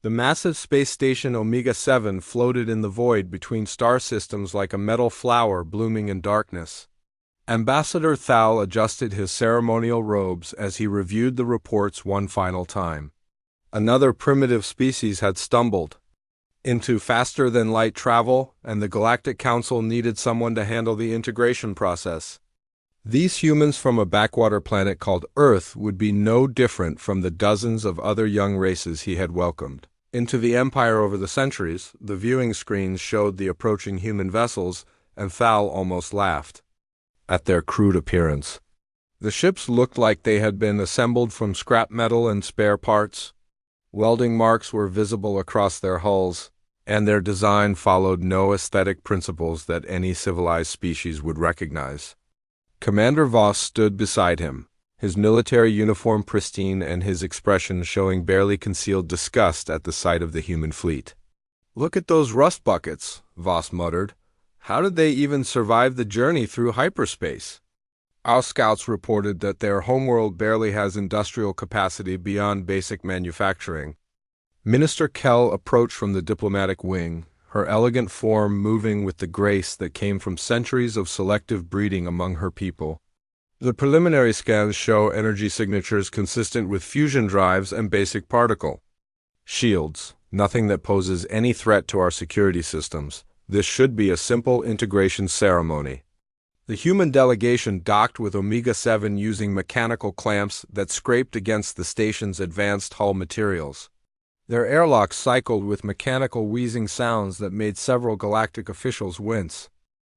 The massive space station Omega-7 floated in the void between star systems like a metal flower blooming in darkness. Ambassador Thal adjusted his ceremonial robes as he reviewed the reports one final time. Another primitive species had stumbled into faster-than-light travel, and the Galactic Council needed someone to handle the integration process. These humans from a backwater planet called Earth would be no different from the dozens of other young races he had welcomed into the Empire over the centuries. The viewing screens showed the approaching human vessels, and Thal almost laughed at their crude appearance. The ships looked like they had been assembled from scrap metal and spare parts. Welding marks were visible across their hulls, and their design followed no aesthetic principles that any civilized species would recognize. Commander Voss stood beside him, his military uniform pristine and his expression showing barely concealed disgust at the sight of the human fleet. "Look at those rust buckets," Voss muttered. "How did they even survive the journey through hyperspace?" Our scouts reported that their homeworld barely has industrial capacity beyond basic manufacturing. Minister Kell approached from the diplomatic wing, her elegant form moving with the grace that came from centuries of selective breeding among her people. The preliminary scans show energy signatures consistent with fusion drives and basic particle shields, nothing that poses any threat to our security systems. This should be a simple integration ceremony. The human delegation docked with Omega-7 using mechanical clamps that scraped against the station's advanced hull materials. Their airlocks cycled with mechanical wheezing sounds that made several galactic officials wince.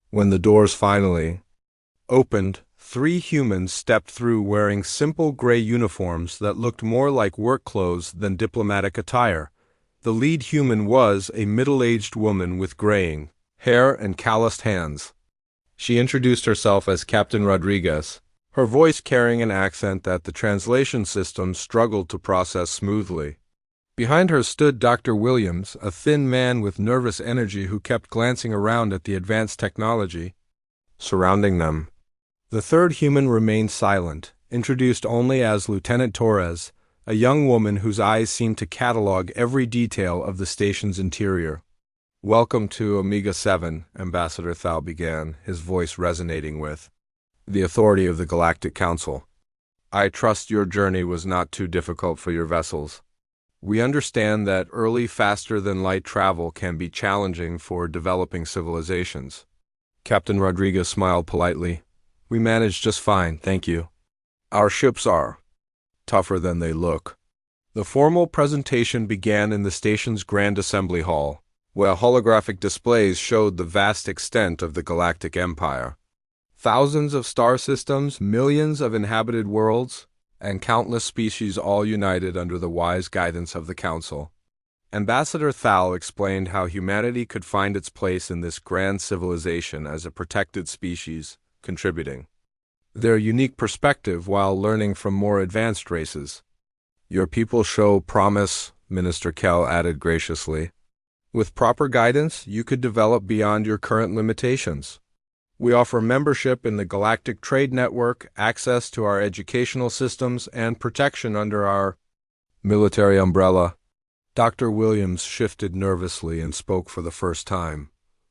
When the doors finally opened, 3 humans stepped through wearing simple gray uniforms that looked more like work clothes than diplomatic attire. The lead human was a middle-aged woman with graying hair and calloused hands. She introduced herself as Captain Rodriguez, her voice carrying an accent that the translation system struggled to process smoothly. Behind her stood Dr. Williams, a thin man with nervous energy who kept glancing around at the advanced technology surrounding them. The third human remained silent, introduced only as Lieutenant Torres, a young woman whose eyes seemed to catalog every detail of the station's interior. "Welcome to Omega-7, Ambassador Thal began, his voice resonating with the authority of the Galactic Council. "I trust your journey was not too difficult for your vessels. We understand that early faster-than-light travel can be challenging for developing civilizations." Captain Rodriguez smiled politely. "We managed just fine, thank you. Our ships are tougher than they look." The formal presentation began in the station's Grand Assembly Hall, where holographic displays showed the vast extent of the Galactic Empire. Thousands of star systems, millions of inhabited worlds, and countless species all united under the wise guidance of the Council. Ambassador Thal explained how humanity could find its place in this grand civilization as a protected species, contributing their unique perspective while learning from more advanced races. "Your people show promise," Minister Kell added graciously. "With proper guidance, you could develop beyond your current limitations. We offer membership in the Galactic Trade Network, access to our educational systems, and protection under our military umbrella." Dr. Williams shifted nervously and spoke for the first time.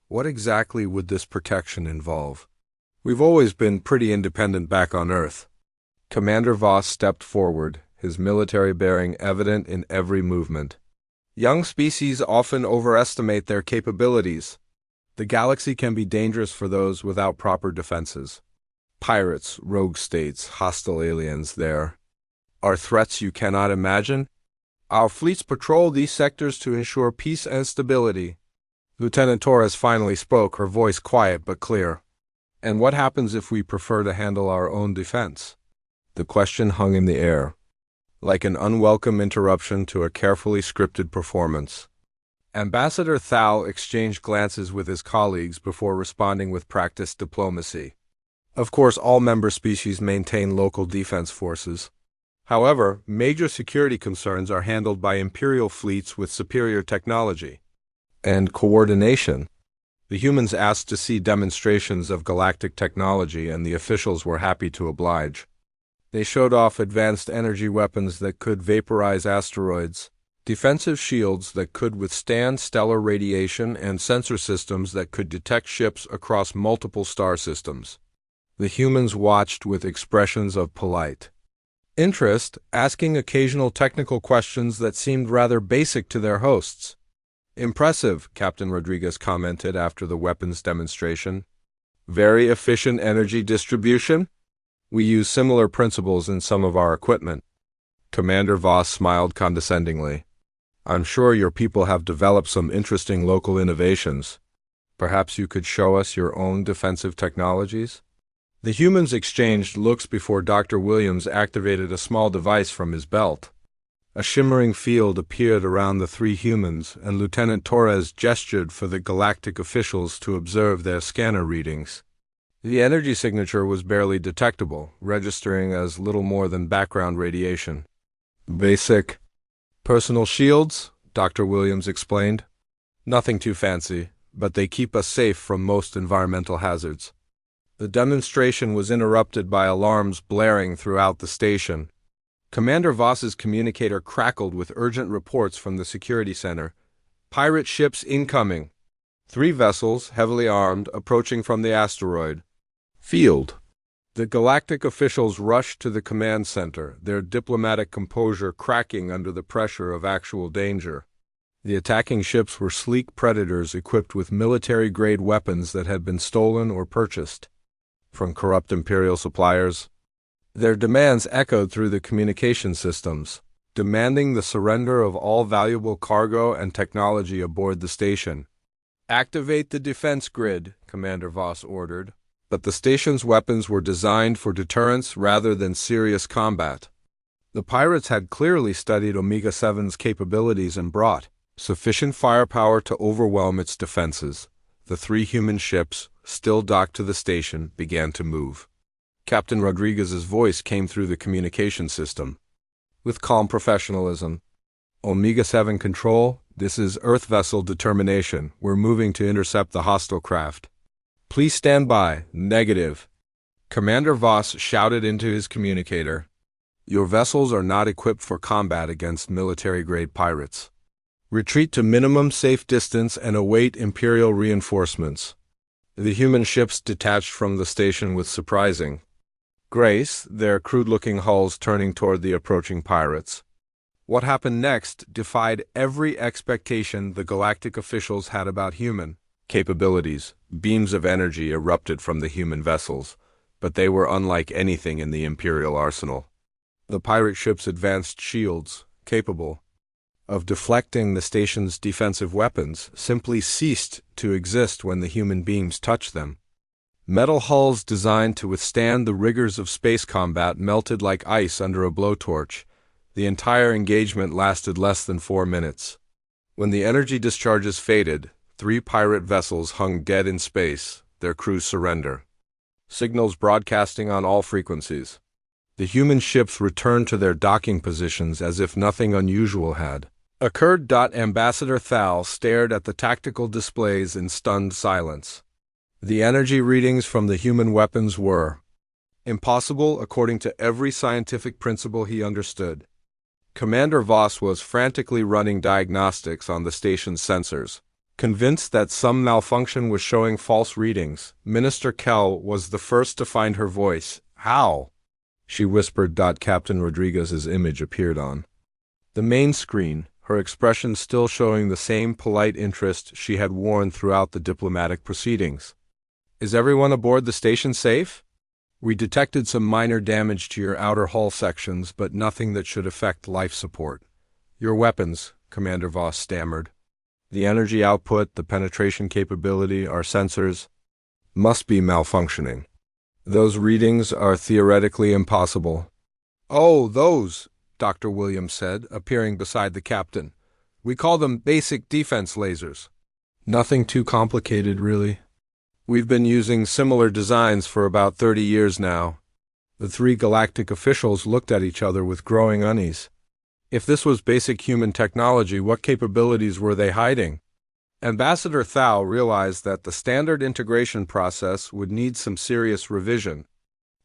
"What exactly would this protection involve? We've always been pretty independent back on Earth." Commander Voss stepped forward, his military bearing evident in every movement. "Young species often overestimate their capabilities. The galaxy can be dangerous for those without proper defenses. Pirates, rogue states, hostile aliens, there are threats you cannot imagine. Our fleets patrol these sectors to ensure peace and stability." Lieutenant Torres finally spoke, her voice quiet but clear. "And what happens if we prefer to handle our own defense?" The question hung in the air, like an unwelcome interruption to a carefully scripted performance. Ambassador Thal exchanged glances with his colleagues before responding with practiced diplomacy. Of course, all member species maintain local defense forces. However, major security concerns are handled by imperial fleets with superior technology and coordination. The humans asked to see demonstrations of galactic technology, and the officials were happy to oblige. They showed off advanced energy weapons that could vaporize asteroids, defensive shields that could withstand stellar radiation, and sensor systems that could detect ships across multiple star systems. The humans watched with expressions of polite interest, asking occasional technical questions that seemed rather basic to their hosts. "Impressive," Captain Rodriguez commented after the weapons demonstration. "Very efficient energy distribution? We use similar principles in some of our equipment." Commander Voss smiled condescendingly. "I'm sure your people have developed some interesting local innovations. Perhaps you could show us your own defensive technologies?" The humans exchanged looks before Dr. Williams activated a small device from his belt. A shimmering field appeared around the three humans, and Lieutenant Torres gestured for the galactic officials to observe their scanner readings. The energy signature was barely detectable, registering as little more than background radiation. "Basic personal shields," Dr. Williams explained. "Nothing too fancy, but they keep us safe from most environmental hazards." The demonstration was interrupted by alarms blaring throughout the station. Commander Voss's communicator crackled with urgent reports from the security center. "Pirate ships incoming. 3 vessels, heavily armed, approaching from the asteroid field." The galactic officials rushed to the command center, their diplomatic composure cracking under the pressure of actual danger. The attacking ships were sleek predators equipped with military-grade weapons that had been stolen or purchased from corrupt imperial suppliers. Their demands echoed through the communication systems, demanding the surrender of all valuable cargo and technology aboard the station. "Activate the defense grid," Commander Voss ordered. But the station's weapons were designed for deterrence rather than serious combat. The pirates had clearly studied Omega-7's capabilities and brought sufficient firepower to overwhelm its defenses. The 3 human ships, still docked to the station, began to move. Captain Rodriguez's voice came through the communication system. With calm professionalism. "Omega-7 Control, this is Earth Vessel Determination. We're moving to intercept the hostile craft. Please stand by." "Negative." Commander Voss shouted into his communicator. "Your vessels are not equipped for combat against military-grade pirates. Retreat to minimum safe distance and await Imperial reinforcements." The human ships detached from the station with surprising grace, their crude-looking hulls turning toward the approaching pirates. What happened next defied every expectation the galactic officials had about human capabilities. Beams of energy erupted from the human vessels, but they were unlike anything in the Imperial arsenal. The pirate ships' advanced shields, capable of deflecting the station's defensive weapons, simply ceased to exist when the human beams touched them. Metal hulls designed to withstand the rigors of space combat melted like ice under a blowtorch. The entire engagement lasted less than 4 minutes. When the energy discharges faded, 3 pirate vessels hung dead in space, their crews surrender. Signals broadcasting on all frequencies. The human ships returned to their docking positions as if nothing unusual had occurred. Ambassador Thal stared at the tactical displays in stunned silence. The energy readings from the human weapons were impossible according to every scientific principle he understood. Commander Voss was frantically running diagnostics on the station's sensors. Convinced that some malfunction was showing false readings, Minister Kell was the first to find her voice. "How?" she whispered. Captain Rodriguez's image appeared on the main screen, her expression still showing the same polite interest she had worn throughout the diplomatic proceedings. "Is everyone aboard the station safe? We detected some minor damage to your outer hull sections, but nothing that should affect life support." "Your weapons," Commander Voss stammered. "The energy output, the penetration capability, our sensors must be malfunctioning. Those readings are theoretically impossible." "Oh, those," Dr. Williams said, appearing beside the captain. "We call them basic defense lasers. Nothing too complicated, really. We've been using similar designs for about 30 years now." The 3 galactic officials looked at each other with growing unease. If this was basic human technology, what capabilities were they hiding? Ambassador Thal realized that the standard integration process would need some serious revision.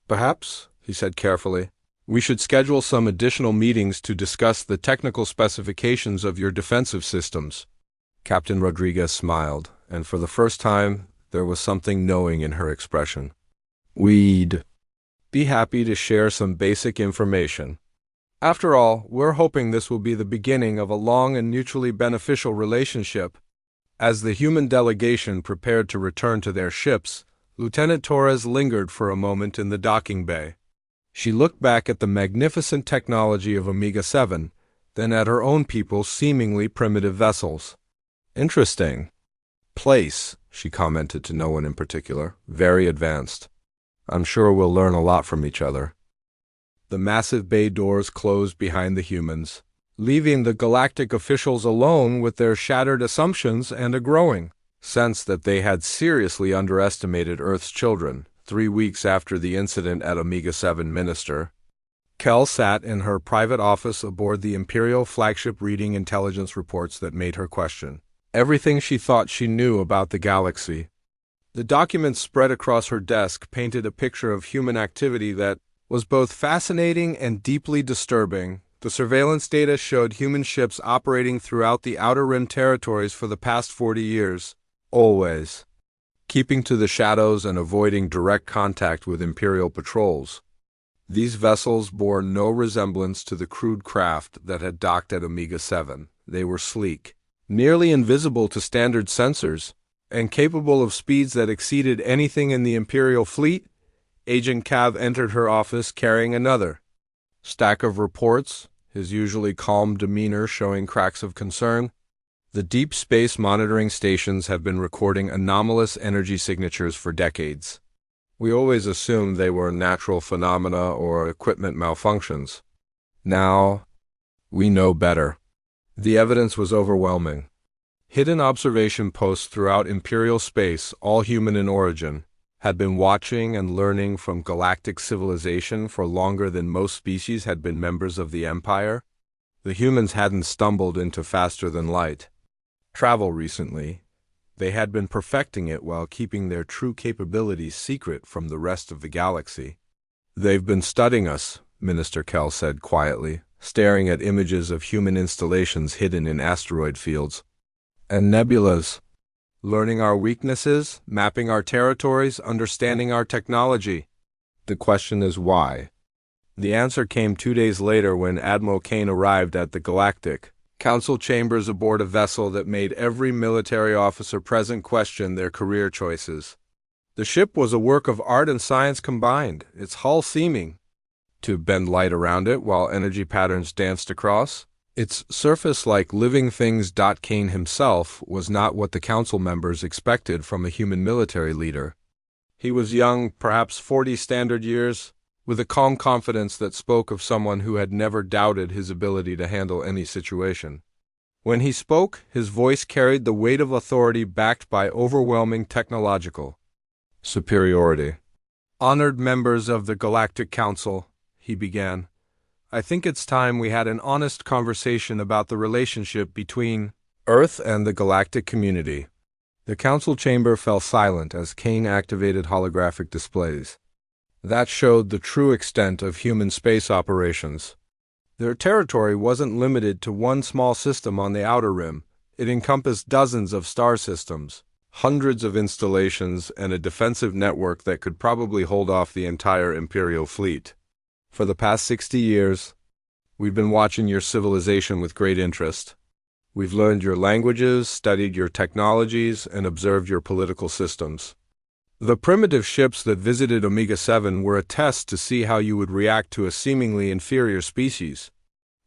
"Perhaps," he said carefully, We should schedule some additional meetings to discuss the technical specifications of your defensive systems. Captain Rodriguez smiled, and for the first time, there was something knowing in her expression. We'd be happy to share some basic information. After all, we're hoping this will be the beginning of a long and mutually beneficial relationship. As the human delegation prepared to return to their ships, Lieutenant Torres lingered for a moment in the docking bay. She looked back at the magnificent technology of Omega 7, then at her own people's seemingly primitive vessels. Interesting place, she commented to no one in particular. Very advanced. I'm sure we'll learn a lot from each other. The massive bay doors closed behind the humans, leaving the galactic officials alone with their shattered assumptions and a growing sense that they had seriously underestimated Earth's children. 3 weeks after the incident at Omega 7 Minister, Kel sat in her private office aboard the Imperial flagship reading intelligence reports that made her question everything she thought she knew about the galaxy. The documents spread across her desk painted a picture of human activity that was both fascinating and deeply disturbing. The surveillance data showed human ships operating throughout the Outer Rim territories for the past 40 years, always keeping to the shadows and avoiding direct contact with Imperial patrols. These vessels bore no resemblance to the crude craft that had docked at Omega 7. They were sleek, nearly invisible to standard sensors, and capable of speeds that exceeded anything in the Imperial fleet. Agent Cav entered her office carrying another stack of reports, his usually calm demeanor showing cracks of concern. The deep space monitoring stations have been recording anomalous energy signatures for decades. We always assumed they were natural phenomena or equipment malfunctions. Now, we know better. The evidence was overwhelming. Hidden observation posts throughout Imperial space, all human in origin, had been watching and learning from galactic civilization for longer than most species had been members of the Empire. The humans hadn't stumbled into faster-than-light travel recently. They had been perfecting it while keeping their true capabilities secret from the rest of the galaxy. They've been studying us, Minister Kell said quietly, staring at images of human installations hidden in asteroid fields and nebulas, learning our weaknesses, mapping our territories, understanding our technology. The question is why? The answer came 2 days later when Admiral Kane arrived at the Galactic Council chambers aboard a vessel that made every military officer present question their career choices. The ship was a work of art and science combined, its hull seeming to bend light around it while energy patterns danced across. Its surface like living things. Kane himself was not what the council members expected from a human military leader. He was young, perhaps 40 standard years, with a calm confidence that spoke of someone who had never doubted his ability to handle any situation. When he spoke, his voice carried the weight of authority backed by overwhelming technological superiority. "Honored members of the Galactic Council," he began, "I think it's time we had an honest conversation about the relationship between Earth and the galactic community." The council chamber fell silent as Kane activated holographic displays that showed the true extent of human space operations. Their territory wasn't limited to one small system on the Outer Rim. It encompassed dozens of star systems, hundreds of installations, and a defensive network that could probably hold off the entire Imperial fleet. For the past 60 years, we've been watching your civilization with great interest. We've learned your languages, studied your technologies, and observed your political systems. The primitive ships that visited Omega 7 were a test to see how you would react to a seemingly inferior species.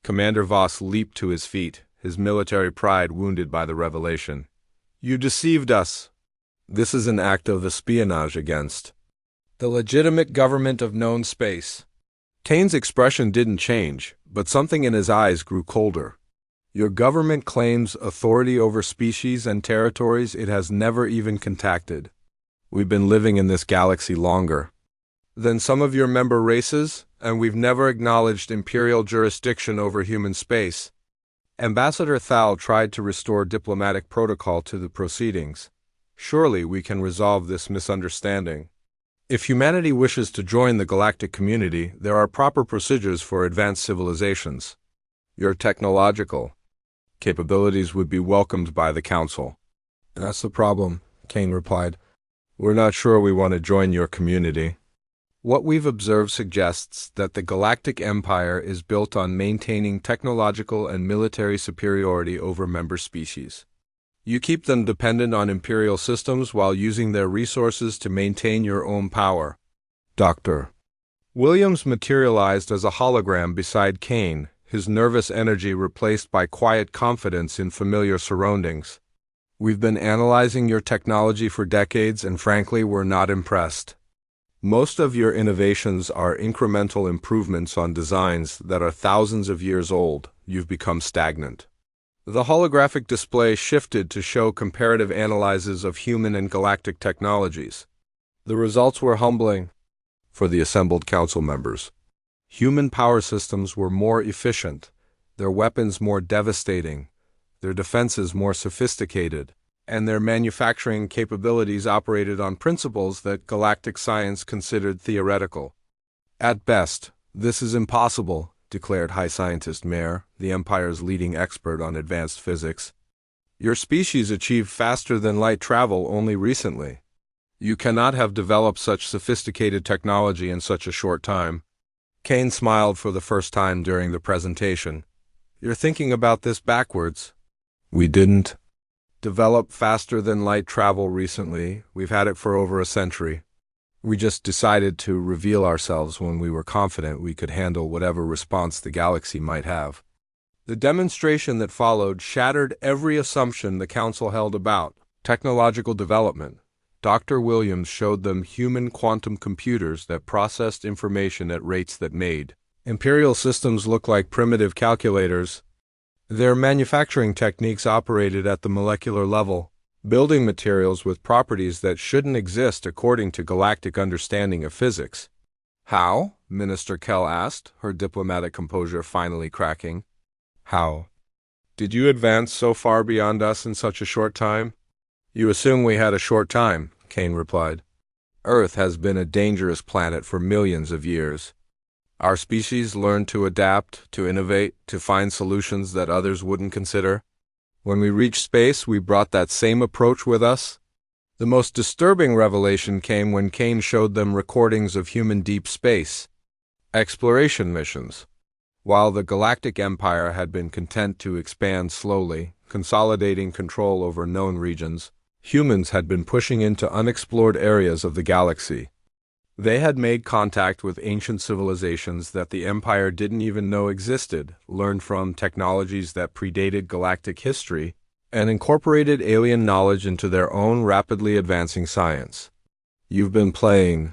Commander Voss leaped to his feet, his military pride wounded by the revelation. "You deceived us. This is an act of espionage against the legitimate government of known space." Kane's expression didn't change, but something in his eyes grew colder. "Your government claims authority over species and territories it has never even contacted. We've been living in this galaxy longer than some of your member races, and we've never acknowledged imperial jurisdiction over human space." Ambassador Thal tried to restore diplomatic protocol to the proceedings. "Surely we can resolve this misunderstanding." If humanity wishes to join the galactic community, there are proper procedures for advanced civilizations. Your technological capabilities would be welcomed by the Council. That's the problem, Kane replied. We're not sure we want to join your community. What we've observed suggests that the Galactic Empire is built on maintaining technological and military superiority over member species. You keep them dependent on imperial systems while using their resources to maintain your own power. Dr. Williams materialized as a hologram beside Kane, his nervous energy replaced by quiet confidence in familiar surroundings. We've been analyzing your technology for decades, and frankly, we're not impressed. Most of your innovations are incremental improvements on designs that are thousands of years old. You've become stagnant. The holographic display shifted to show comparative analyses of human and galactic technologies. The results were humbling for the assembled council members. Human power systems were more efficient, their weapons more devastating, their defenses more sophisticated, and their manufacturing capabilities operated on principles that galactic science considered theoretical. At best, this is impossible, declared High Scientist Mayer, the Empire's leading expert on advanced physics. Your species achieved faster-than-light travel only recently. You cannot have developed such sophisticated technology in such a short time. Kane smiled for the first time during the presentation. You're thinking about this backwards. We didn't develop faster-than-light travel recently. We've had it for over a century. We just decided to reveal ourselves when we were confident we could handle whatever response the galaxy might have. The demonstration that followed shattered every assumption the Council held about technological development. Dr. Williams showed them human quantum computers that processed information at rates that made imperial systems look like primitive calculators. Their manufacturing techniques operated at the molecular level, building materials with properties that shouldn't exist according to galactic understanding of physics. How? Minister Kell asked, her diplomatic composure finally cracking. How? Did you advance so far beyond us in such a short time? You assume we had a short time, Kane replied. Earth has been a dangerous planet for millions of years. Our species learned to adapt, to innovate, to find solutions that others wouldn't consider. When we reached space, we brought that same approach with us. The most disturbing revelation came when Kane showed them recordings of human deep space exploration missions. While the Galactic Empire had been content to expand slowly, consolidating control over known regions, humans had been pushing into unexplored areas of the galaxy. They had made contact with ancient civilizations that the Empire didn't even know existed, learned from technologies that predated galactic history, and incorporated alien knowledge into their own rapidly advancing science. You've been playing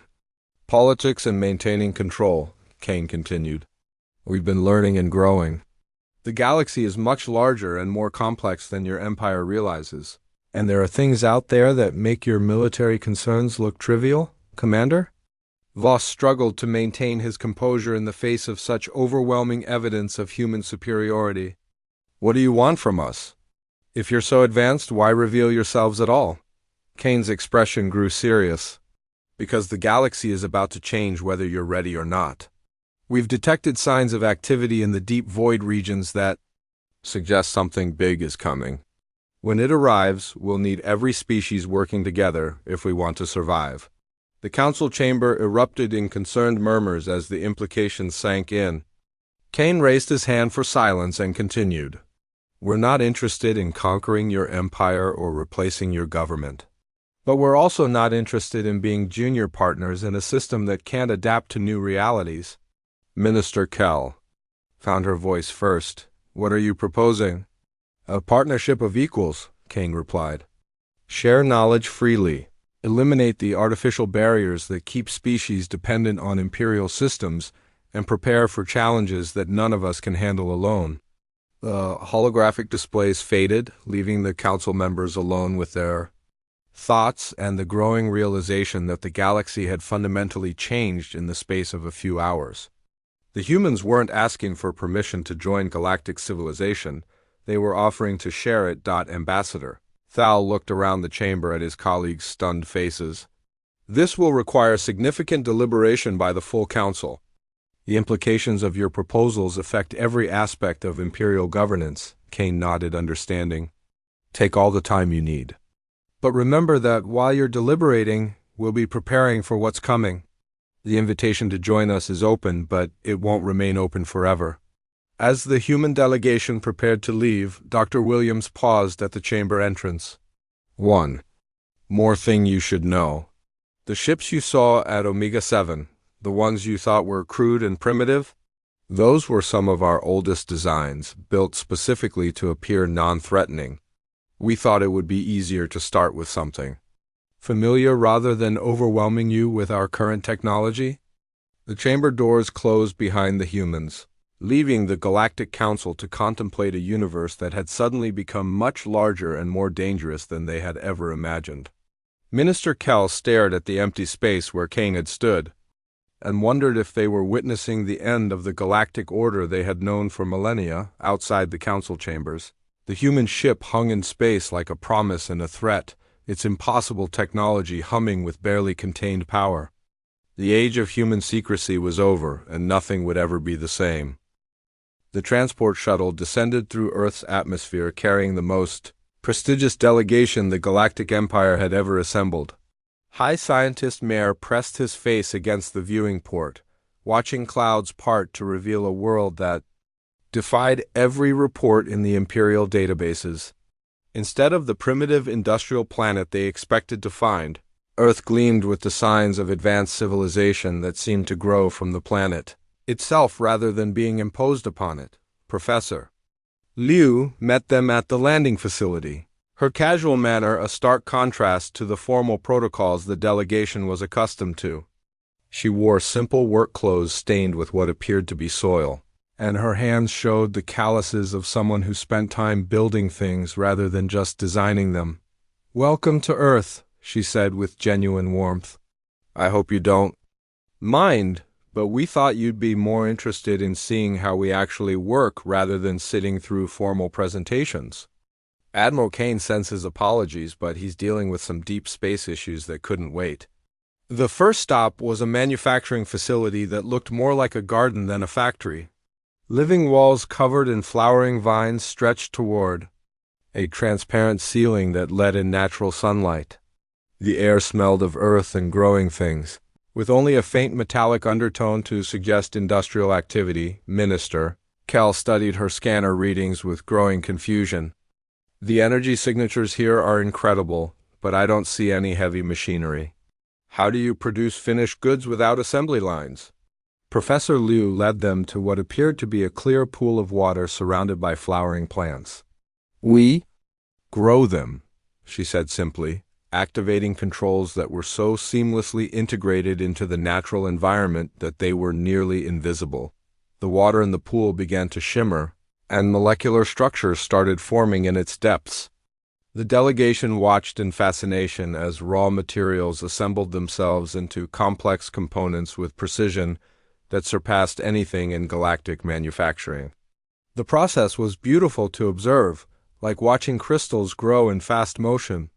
politics and maintaining control, Kane continued. We've been learning and growing. The galaxy is much larger and more complex than your empire realizes. And there are things out there that make your military concerns look trivial, Commander? Voss struggled to maintain his composure in the face of such overwhelming evidence of human superiority. What do you want from us? If you're so advanced, why reveal yourselves at all? Kane's expression grew serious. Because the galaxy is about to change whether you're ready or not. We've detected signs of activity in the deep void regions that suggest something big is coming. When it arrives, we'll need every species working together if we want to survive. The council chamber erupted in concerned murmurs as the implications sank in. Kane raised his hand for silence and continued. We're not interested in conquering your empire or replacing your government. But we're also not interested in being junior partners in a system that can't adapt to new realities. Minister Kell found her voice first. What are you proposing? A partnership of equals, Kane replied. Share knowledge freely. Eliminate the artificial barriers that keep species dependent on imperial systems and prepare for challenges that none of us can handle alone. The holographic displays faded, leaving the council members alone with their thoughts and the growing realization that the galaxy had fundamentally changed in the space of a few hours. The humans weren't asking for permission to join galactic civilization. They were offering to share it. Ambassador Thal looked around the chamber at his colleagues' stunned faces. This will require significant deliberation by the full council. The implications of your proposals affect every aspect of imperial governance, Kane nodded, understanding. Take all the time you need. But remember that while you're deliberating, we'll be preparing for what's coming. The invitation to join us is open, but it won't remain open forever. As the human delegation prepared to leave, Dr. Williams paused at the chamber entrance. 1. More thing you should know. The ships you saw at Omega 7, the ones you thought were crude and primitive, those were some of our oldest designs, built specifically to appear non-threatening. We thought it would be easier to start with something familiar rather than overwhelming you with our current technology. The chamber doors closed behind the humans, leaving the Galactic Council to contemplate a universe that had suddenly become much larger and more dangerous than they had ever imagined. Minister Kell stared at the empty space where Kane had stood, and wondered if they were witnessing the end of the galactic order they had known for millennia outside the council chambers. The human ship hung in space like a promise and a threat, its impossible technology humming with barely contained power. The age of human secrecy was over, and nothing would ever be the same. The transport shuttle descended through Earth's atmosphere, carrying the most prestigious delegation the Galactic Empire had ever assembled. High Scientist Mayer pressed his face against the viewing port, watching clouds part to reveal a world that defied every report in the Imperial databases. Instead of the primitive industrial planet they expected to find, Earth gleamed with the signs of advanced civilization that seemed to grow from the planet itself rather than being imposed upon it. Professor Liu met them at the landing facility, her casual manner a stark contrast to the formal protocols the delegation was accustomed to. She wore simple work clothes stained with what appeared to be soil, and her hands showed the calluses of someone who spent time building things rather than just designing them. "Welcome to Earth," she said with genuine warmth. "I hope you don't mind, but we thought you'd be more interested in seeing how we actually work rather than sitting through formal presentations." Admiral Kane sends his apologies, but he's dealing with some deep space issues that couldn't wait. The first stop was a manufacturing facility that looked more like a garden than a factory. Living walls covered in flowering vines stretched toward a transparent ceiling that let in natural sunlight. The air smelled of earth and growing things, with only a faint metallic undertone to suggest industrial activity. Minister Kell studied her scanner readings with growing confusion. "The energy signatures here are incredible, but I don't see any heavy machinery. How do you produce finished goods without assembly lines?" Professor Liu led them to what appeared to be a clear pool of water surrounded by flowering plants. "We grow them," she said simply, activating controls that were so seamlessly integrated into the natural environment that they were nearly invisible. The water in the pool began to shimmer, and molecular structures started forming in its depths. The delegation watched in fascination as raw materials assembled themselves into complex components with precision that surpassed anything in galactic manufacturing. The process was beautiful to observe, like watching crystals grow in fast motion,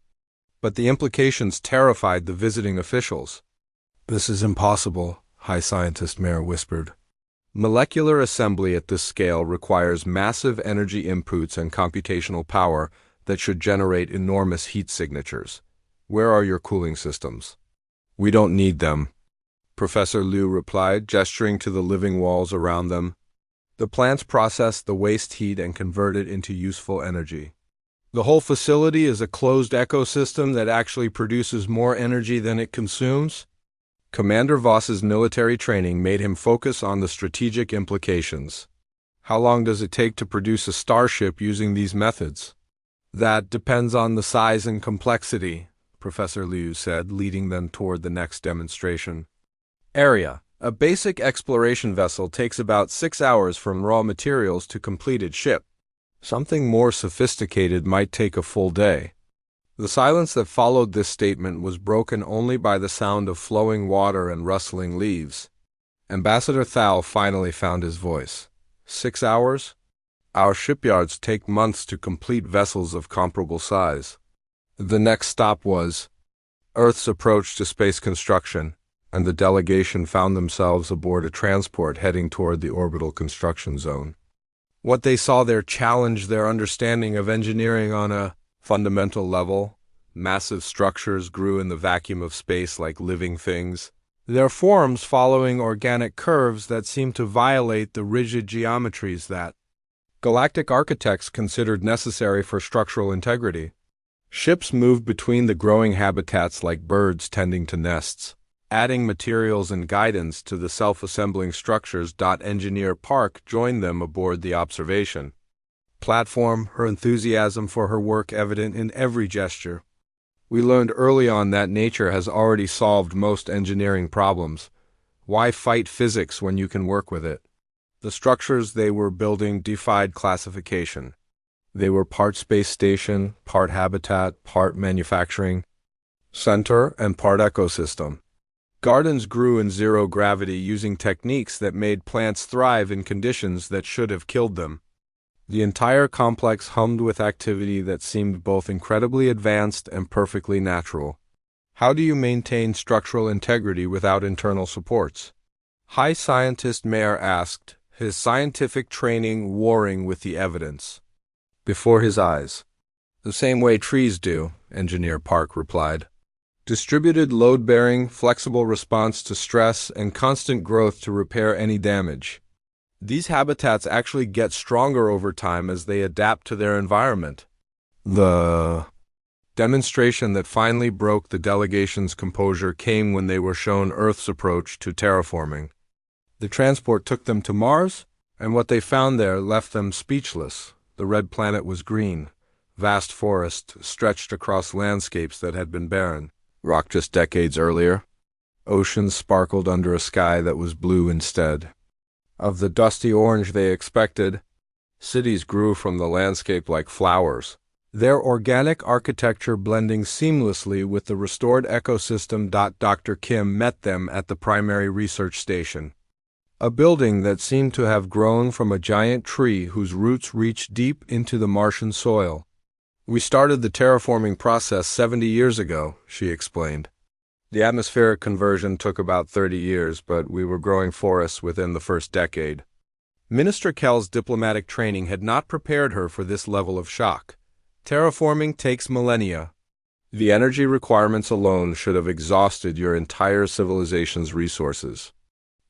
but the implications terrified the visiting officials. "This is impossible," High Scientist Mayer whispered. "Molecular assembly at this scale requires massive energy inputs and computational power that should generate enormous heat signatures. Where are your cooling systems?" "We don't need them," Professor Liu replied, gesturing to the living walls around them. "The plants process the waste heat and convert it into useful energy. The whole facility is a closed ecosystem that actually produces more energy than it consumes." Commander Voss's military training made him focus on the strategic implications. "How long does it take to produce a starship using these methods?" "That depends on the size and complexity," Professor Liu said, leading them toward the next demonstration. Area. A basic exploration vessel takes about 6 hours from raw materials to completed ship. Something more sophisticated might take a full day. The silence that followed this statement was broken only by the sound of flowing water and rustling leaves. Ambassador Thal finally found his voice. 6 hours? Our shipyards take months to complete vessels of comparable size." The next stop was Earth's approach to space construction, and the delegation found themselves aboard a transport heading toward the orbital construction zone. What they saw there challenged their understanding of engineering on a fundamental level. Massive structures grew in the vacuum of space like living things, their forms following organic curves that seemed to violate the rigid geometries that galactic architects considered necessary for structural integrity. Ships moved between the growing habitats like birds tending to nests, adding materials and guidance to the self-assembling structures. Engineer Park joined them aboard the observation platform, her enthusiasm for her work evident in every gesture. We learned early on that nature has already solved most engineering problems. Why fight physics when you can work with it? The structures they were building defied classification. They were part space station, part habitat, part manufacturing center, and part ecosystem. Gardens grew in zero gravity using techniques that made plants thrive in conditions that should have killed them. The entire complex hummed with activity that seemed both incredibly advanced and perfectly natural. How do you maintain structural integrity without internal supports? High Scientist Mayer asked, his scientific training warring with the evidence before his eyes. The same way trees do, Engineer Park replied. Distributed load-bearing, flexible response to stress, and constant growth to repair any damage. These habitats actually get stronger over time as they adapt to their environment. The demonstration that finally broke the delegation's composure came when they were shown Earth's approach to terraforming. The transport took them to Mars, and what they found there left them speechless. The red planet was green. Vast forests stretched across landscapes that had been barren, rocked just decades earlier. Oceans sparkled under a sky that was blue instead of the dusty orange they expected. Cities grew from the landscape like flowers, their organic architecture blending seamlessly with the restored ecosystem. Dr. Kim met them at the primary research station, a building that seemed to have grown from a giant tree whose roots reached deep into the Martian soil. We started the terraforming process 70 years ago, she explained. The atmospheric conversion took about 30 years, but we were growing forests within the first decade. Minister Kell's diplomatic training had not prepared her for this level of shock. Terraforming takes millennia. The energy requirements alone should have exhausted your entire civilization's resources.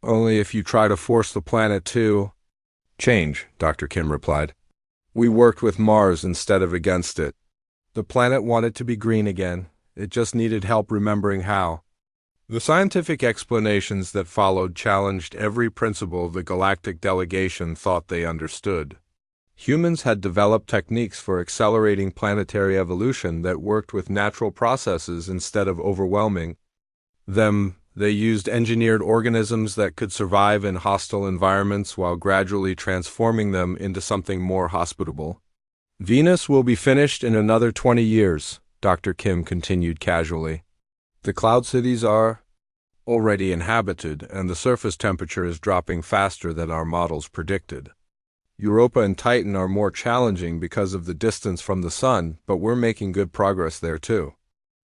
Only if you try to force the planet to change, Dr. Kim replied. We worked with Mars instead of against it. The planet wanted to be green again. It just needed help remembering how. The scientific explanations that followed challenged every principle the galactic delegation thought they understood. Humans had developed techniques for accelerating planetary evolution that worked with natural processes instead of overwhelming them. They used engineered organisms that could survive in hostile environments while gradually transforming them into something more hospitable. Venus will be finished in another 20 years, Dr. Kim continued casually. The cloud cities are already inhabited, and the surface temperature is dropping faster than our models predicted. Europa and Titan are more challenging because of the distance from the sun, but we're making good progress there too.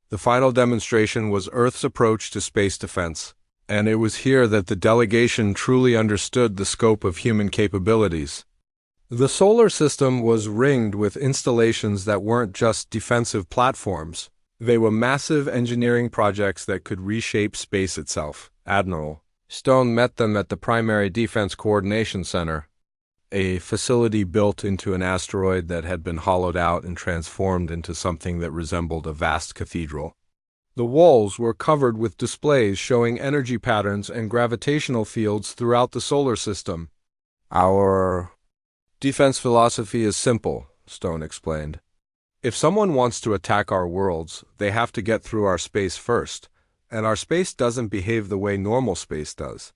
The final demonstration was Earth's approach to space defense, and it was here that the delegation truly understood the scope of human capabilities. The solar system was ringed with installations that weren't just defensive platforms. They were massive engineering projects that could reshape space itself. Admiral Stone met them at the Primary Defense Coordination Center, a facility built into an asteroid that had been hollowed out and transformed into something that resembled a vast cathedral. The walls were covered with displays showing energy patterns and gravitational fields throughout the solar system. Our defense philosophy is simple, Stone explained. If someone wants to attack our worlds, they have to get through our space first, and our space doesn't behave the way normal space does.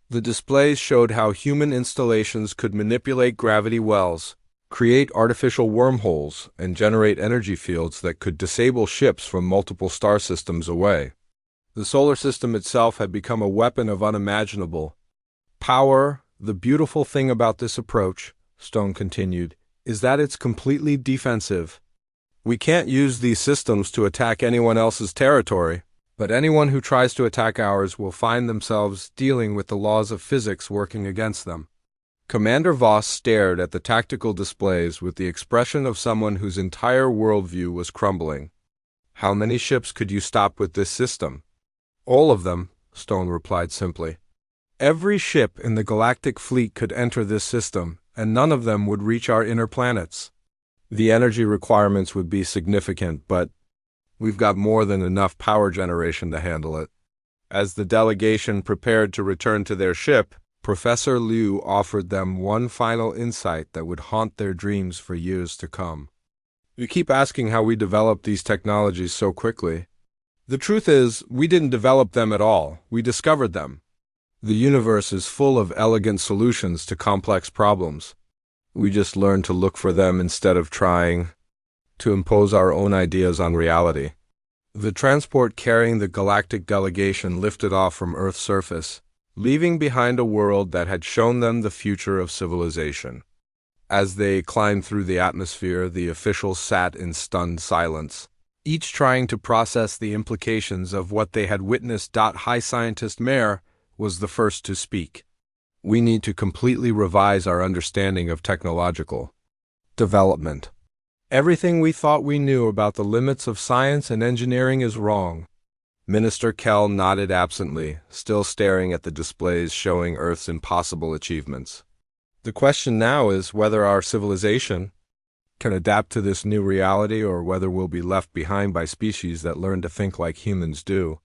The displays showed how human installations could manipulate gravity wells, create artificial wormholes, and generate energy fields that could disable ships from multiple star systems away. The solar system itself had become a weapon of unimaginable power. The beautiful thing about this approach, Stone continued, is that it's completely defensive. We can't use these systems to attack anyone else's territory. But anyone who tries to attack ours will find themselves dealing with the laws of physics working against them." Commander Voss stared at the tactical displays with the expression of someone whose entire worldview was crumbling. "How many ships could you stop with this system?" "All of them," Stone replied simply. "Every ship in the galactic fleet could enter this system, and none of them would reach our inner planets. The energy requirements would be significant, but we've got more than enough power generation to handle it." As the delegation prepared to return to their ship, Professor Liu offered them one final insight that would haunt their dreams for years to come. "You keep asking how we developed these technologies so quickly. The truth is, we didn't develop them at all, we discovered them. The universe is full of elegant solutions to complex problems. We just learned to look for them instead of trying to impose our own ideas on reality." The transport carrying the galactic delegation lifted off from Earth's surface, leaving behind a world that had shown them the future of civilization. As they climbed through the atmosphere, the officials sat in stunned silence, each trying to process the implications of what they had witnessed. High Scientist Mayer was the first to speak. "We need to completely revise our understanding of technological development. Everything we thought we knew about the limits of science and engineering is wrong." Minister Kell nodded absently, still staring at the displays showing Earth's impossible achievements. "The question now is whether our civilization can adapt to this new reality or whether we'll be left behind by species that learn to think like humans do."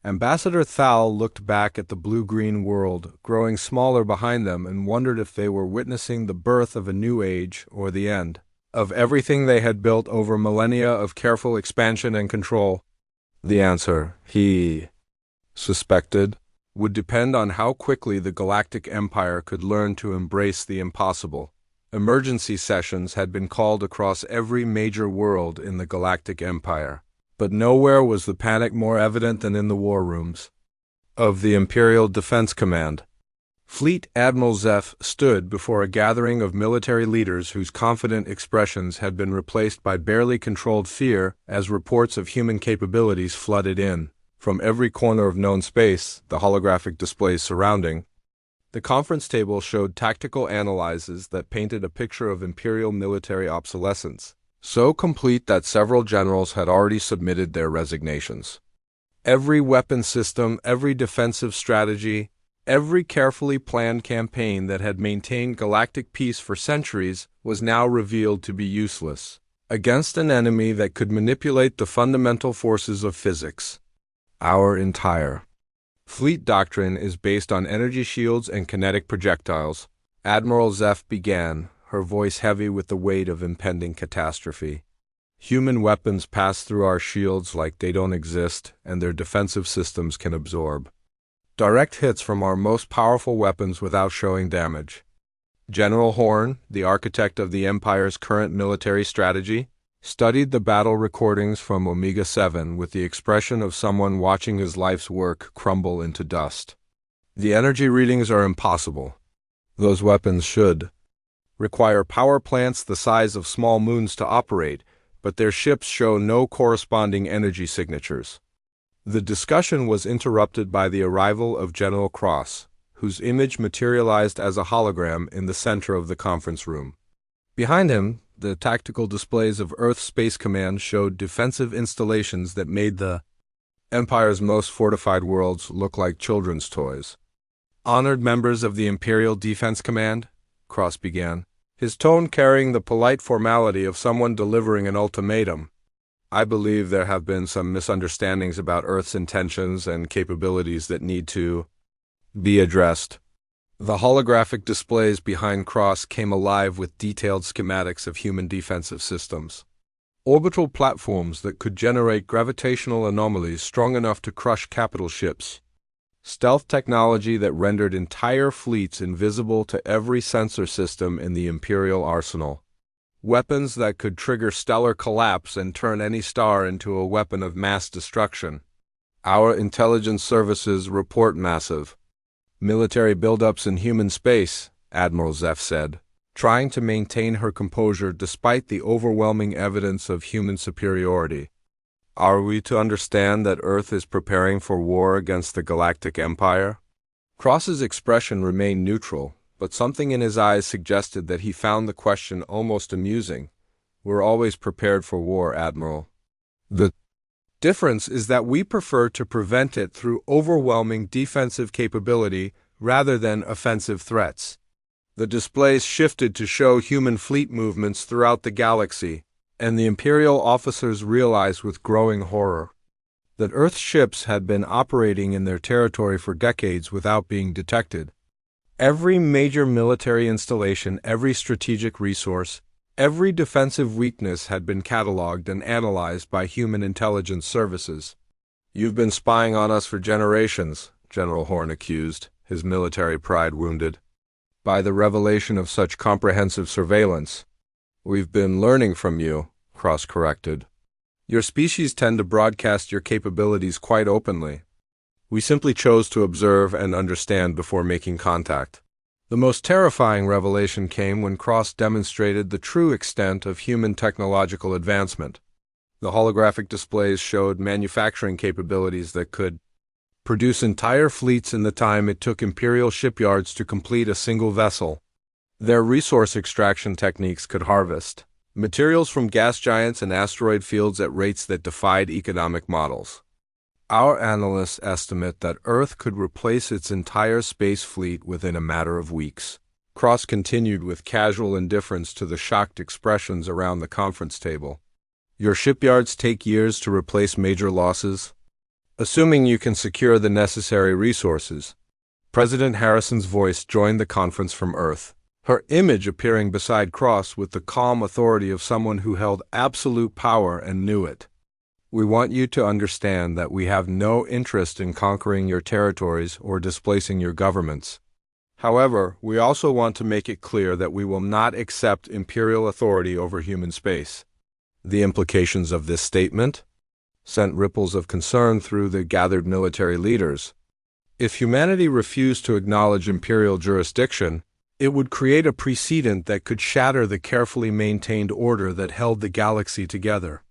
Ambassador Thal looked back at the blue-green world, growing smaller behind them, and wondered if they were witnessing the birth of a new age or the end of everything they had built over millennia of careful expansion and control. The answer, he suspected, would depend on how quickly the Galactic Empire could learn to embrace the impossible. Emergency sessions had been called across every major world in the Galactic Empire, but nowhere was the panic more evident than in the war rooms of the Imperial Defense Command. Fleet Admiral Zeph stood before a gathering of military leaders whose confident expressions had been replaced by barely controlled fear as reports of human capabilities flooded in. From every corner of known space, the holographic displays surrounding the conference table showed tactical analyses that painted a picture of Imperial military obsolescence, so complete that several generals had already submitted their resignations. Every weapon system, every defensive strategy, every carefully planned campaign that had maintained galactic peace for centuries was now revealed to be useless against an enemy that could manipulate the fundamental forces of physics. Our entire fleet doctrine is based on energy shields and kinetic projectiles. Admiral Zeph began, her voice heavy with the weight of impending catastrophe. Human weapons pass through our shields like they don't exist, and their defensive systems can absorb direct hits from our most powerful weapons without showing damage. General Horn, the architect of the Empire's current military strategy, studied the battle recordings from Omega-7 with the expression of someone watching his life's work crumble into dust. "The energy readings are impossible. Those weapons should require power plants the size of small moons to operate, but their ships show no corresponding energy signatures." The discussion was interrupted by the arrival of General Cross, whose image materialized as a hologram in the center of the conference room. Behind him, the tactical displays of Earth Space Command showed defensive installations that made the Empire's most fortified worlds look like children's toys. "Honored members of the Imperial Defense Command," Cross began, his tone carrying the polite formality of someone delivering an ultimatum. "I believe there have been some misunderstandings about Earth's intentions and capabilities that need to be addressed." The holographic displays behind Cross came alive with detailed schematics of human defensive systems. Orbital platforms that could generate gravitational anomalies strong enough to crush capital ships. Stealth technology that rendered entire fleets invisible to every sensor system in the Imperial arsenal. Weapons that could trigger stellar collapse and turn any star into a weapon of mass destruction. "Our intelligence services report massive military buildups in human space," Admiral Zeph said, trying to maintain her composure despite the overwhelming evidence of human superiority. Are we to understand that Earth is preparing for war against the Galactic Empire? Cross's expression remained neutral, but something in his eyes suggested that he found the question almost amusing. We're always prepared for war, Admiral. The difference is that we prefer to prevent it through overwhelming defensive capability rather than offensive threats. The displays shifted to show human fleet movements throughout the galaxy, and the Imperial officers realized with growing horror that Earth's ships had been operating in their territory for decades without being detected. Every major military installation, every strategic resource, every defensive weakness had been catalogued and analyzed by human intelligence services. "You've been spying on us for generations," General Horn accused, his military pride wounded by the revelation of such comprehensive surveillance. "We've been learning from you," Cross corrected. "Your species tend to broadcast your capabilities quite openly. We simply chose to observe and understand before making contact." The most terrifying revelation came when Cross demonstrated the true extent of human technological advancement. The holographic displays showed manufacturing capabilities that could produce entire fleets in the time it took Imperial shipyards to complete a single vessel. Their resource extraction techniques could harvest materials from gas giants and asteroid fields at rates that defied economic models. Our analysts estimate that Earth could replace its entire space fleet within a matter of weeks. Cross continued with casual indifference to the shocked expressions around the conference table. "Your shipyards take years to replace major losses? Assuming you can secure the necessary resources." President Harrison's voice joined the conference from Earth, her image appearing beside Cross with the calm authority of someone who held absolute power and knew it. "We want you to understand that we have no interest in conquering your territories or displacing your governments. However, we also want to make it clear that we will not accept Imperial authority over human space." The implications of this statement sent ripples of concern through the gathered military leaders. If humanity refused to acknowledge Imperial jurisdiction, it would create a precedent that could shatter the carefully maintained order that held the galaxy together.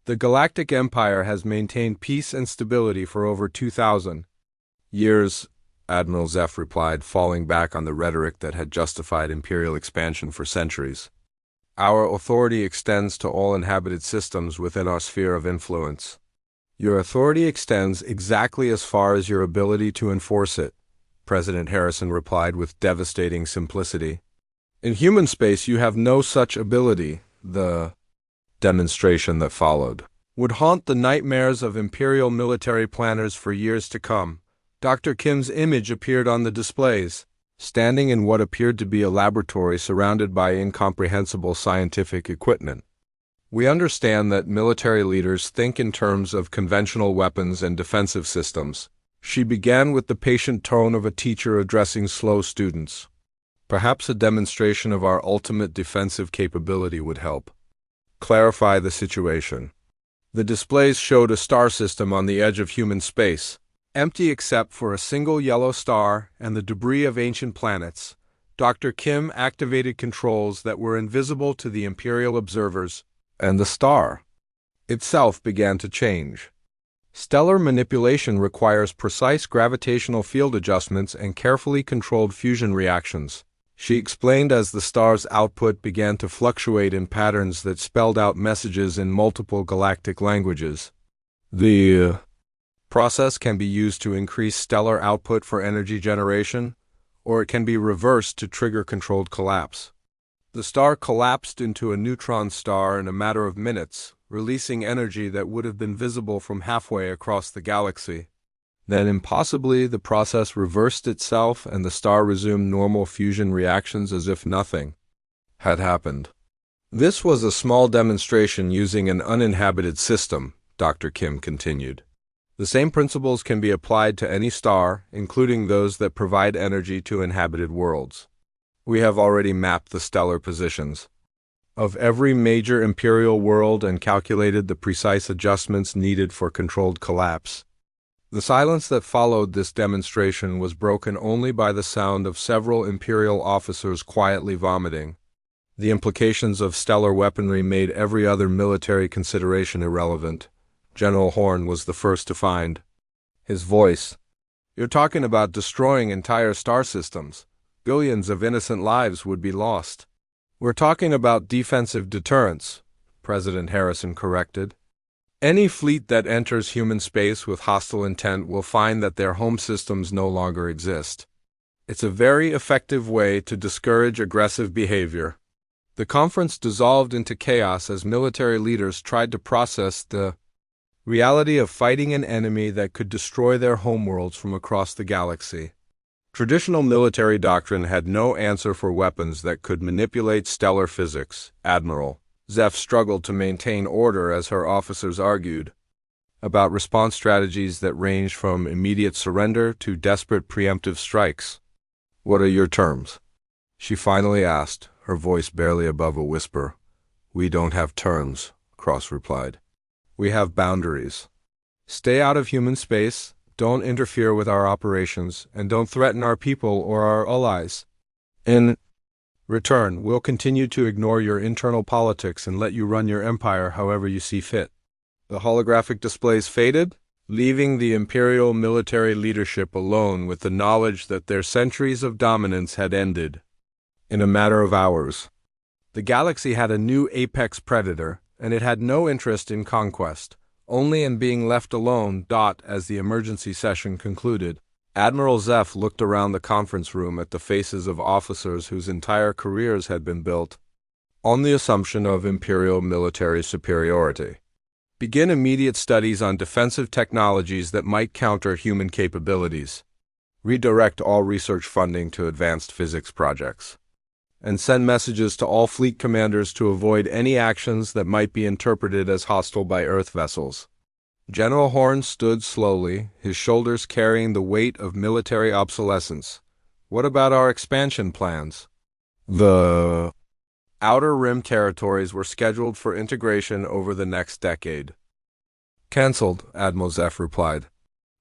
The Galactic Empire has maintained peace and stability for over 2,000 years, Admiral Zeph replied, falling back on the rhetoric that had justified Imperial expansion for centuries. "Our authority extends to all inhabited systems within our sphere of influence." "Your authority extends exactly as far as your ability to enforce it," President Harrison replied with devastating simplicity. "In human space you have no such ability." The demonstration that followed would haunt the nightmares of Imperial military planners for years to come. Dr. Kim's image appeared on the displays, standing in what appeared to be a laboratory surrounded by incomprehensible scientific equipment. "We understand that military leaders think in terms of conventional weapons and defensive systems." She began with the patient tone of a teacher addressing slow students. "Perhaps a demonstration of our ultimate defensive capability would help clarify the situation." The displays showed a star system on the edge of human space, empty except for a single yellow star and the debris of ancient planets. Dr. Kim activated controls that were invisible to the Imperial observers, and the star itself began to change. Stellar manipulation requires precise gravitational field adjustments and carefully controlled fusion reactions, she explained as the star's output began to fluctuate in patterns that spelled out messages in multiple galactic languages. The process can be used to increase stellar output for energy generation, or it can be reversed to trigger controlled collapse. The star collapsed into a neutron star in a matter of minutes, releasing energy that would have been visible from halfway across the galaxy. Then impossibly the process reversed itself and the star resumed normal fusion reactions as if nothing had happened. "This was a small demonstration using an uninhabited system," Dr. Kim continued. "The same principles can be applied to any star, including those that provide energy to inhabited worlds. We have already mapped the stellar positions of every major Imperial world and calculated the precise adjustments needed for controlled collapse." The silence that followed this demonstration was broken only by the sound of several Imperial officers quietly vomiting. The implications of stellar weaponry made every other military consideration irrelevant. General Horn was the first to find. His voice. You're talking about destroying entire star systems. Billions of innocent lives would be lost. We're talking about defensive deterrence, President Harrison corrected. Any fleet that enters human space with hostile intent will find that their home systems no longer exist. It's a very effective way to discourage aggressive behavior. The conference dissolved into chaos as military leaders tried to process the reality of fighting an enemy that could destroy their homeworlds from across the galaxy. Traditional military doctrine had no answer for weapons that could manipulate stellar physics. Admiral Zeph struggled to maintain order as her officers argued about response strategies that ranged from immediate surrender to desperate preemptive strikes. What are your terms? She finally asked, her voice barely above a whisper. We don't have terms, Cross replied. We have boundaries. Stay out of human space, don't interfere with our operations, and don't threaten our people or our allies. In return, we'll continue to ignore your internal politics and let you run your empire however you see fit. The holographic displays faded, leaving the Imperial military leadership alone with the knowledge that their centuries of dominance had ended. In a matter of hours, the galaxy had a new apex predator, and it had no interest in conquest, only in being left alone. As the emergency session concluded, Admiral Zeph looked around the conference room at the faces of officers whose entire careers had been built on the assumption of Imperial military superiority. Begin immediate studies on defensive technologies that might counter human capabilities. Redirect all research funding to advanced physics projects. And send messages to all fleet commanders to avoid any actions that might be interpreted as hostile by Earth vessels. General Horn stood slowly, his shoulders carrying the weight of military obsolescence. What about our expansion plans? The Outer Rim territories were scheduled for integration over the next decade. Cancelled, Admiral Zeph replied.